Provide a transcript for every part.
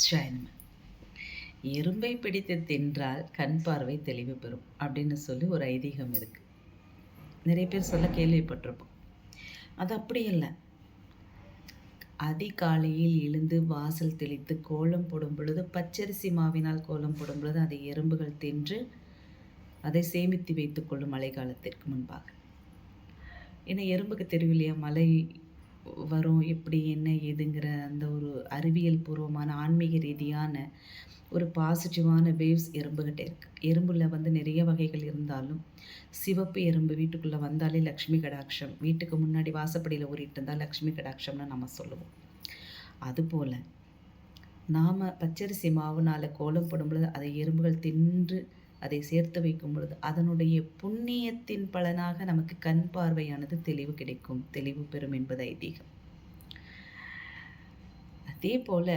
ஸ்வயனம். எறும்பை பிடித்து தின்றால் கண் பார்வை தெளிவு பெறும் அப்படின்னு சொல்லி ஒரு ஐதீகம் இருக்கு. நிறைய பேர் சொல்ல கேள்விப்பட்டிருப்போம். அது அப்படி இல்லை. அதிகாலையில் எழுந்து வாசல் தெளித்து கோலம் போடும் பொழுது, பச்சரிசி மாவினால் கோலம் போடும் பொழுது அதை எறும்புகள் தின்று அதை சேமித்து வைத்துக்கொள்ளும் மழை காலத்திற்கு முன்பாக. ஏன்னா எறும்புக்கு தெரியும் இல்லையா, மழை வரும் எப்படி என்ன ஏதுங்கிற அந்த ஒரு அறிவியல் பூர்வமான ஆன்மீக ரீதியான ஒரு பாசிட்டிவான வேவ்ஸ் எறும்புகிட்ட இருக்குது. எறும்பில் வந்து நிறைய வகைகள் இருந்தாலும் சிவப்பு எறும்பு வீட்டுக்குள்ளே வந்தாலே லக்ஷ்மி கடாட்சம், வீட்டுக்கு முன்னாடி வாசப்படியில் ஊறிட்டு இருந்தால் லக்ஷ்மி கடாட்சம்னு நம்ம சொல்லுவோம். அதுபோல் நாம் பச்சரிசி மாவுனால் கோலம் போடும் பொழுது அதை எறும்புகள் தின்று அதை சேர்த்து வைக்கும் பொழுது அதனுடைய புண்ணியத்தின் பலனாக நமக்கு கண் பார்வையானது தெளிவு கிடைக்கும், தெளிவு பெறும் என்பது ஐதீகம். அதே போல்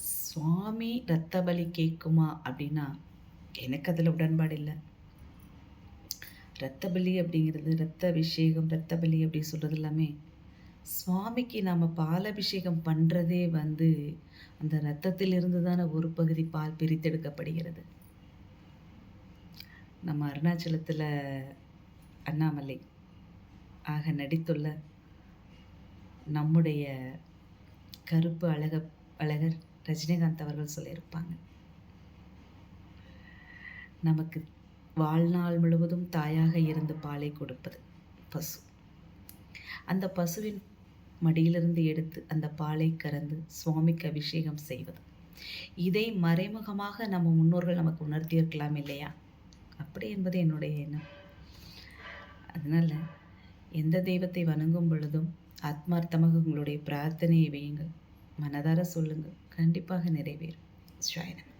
சுவாமி இரத்த பலி கேட்குமா அப்படின்னா எனக்கு அதில் உடன்பாடு இல்லை. இரத்த பலி அப்படிங்கிறது, இரத்த அபிஷேகம், இரத்த பலி அப்படி சொல்கிறது எல்லாமே சுவாமிக்கு நாம் பால் அபிஷேகம் பண்ணுறதே வந்து அந்த இரத்தத்திலிருந்து தானே ஒரு பகுதி பால் பிரித்தெடுக்கப்படுகிறது. நம்ம அருணாச்சலத்தில் அண்ணாமலை ஆக நடித்துள்ள நம்முடைய கருப்பு அழகர் ரஜினிகாந்த் அவர்கள் சொல்லியிருப்பாங்க, நமக்கு வாழ்நாள் முழுவதும் தாயாக இருந்து பாலை கொடுப்பது பசு. அந்த பசுவின் மடியிலிருந்து எடுத்து அந்த பாலை கறந்து சுவாமிக்கு அபிஷேகம் செய்வது, இதை மறைமுகமாக நம்ம முன்னோர்கள் நமக்கு உணர்த்தியிருக்கலாம் இல்லையா? அப்படி என்பது என்னுடைய எண்ணம். அதனால் எந்த தெய்வத்தை வணங்கும் பொழுதும் ஆத்மார்த்தமாக உங்களுடைய பிரார்த்தனையை வையுங்கள், மனதார சொல்லுங்கள், கண்டிப்பாக நிறைவேறும். ஸ்வயனம்.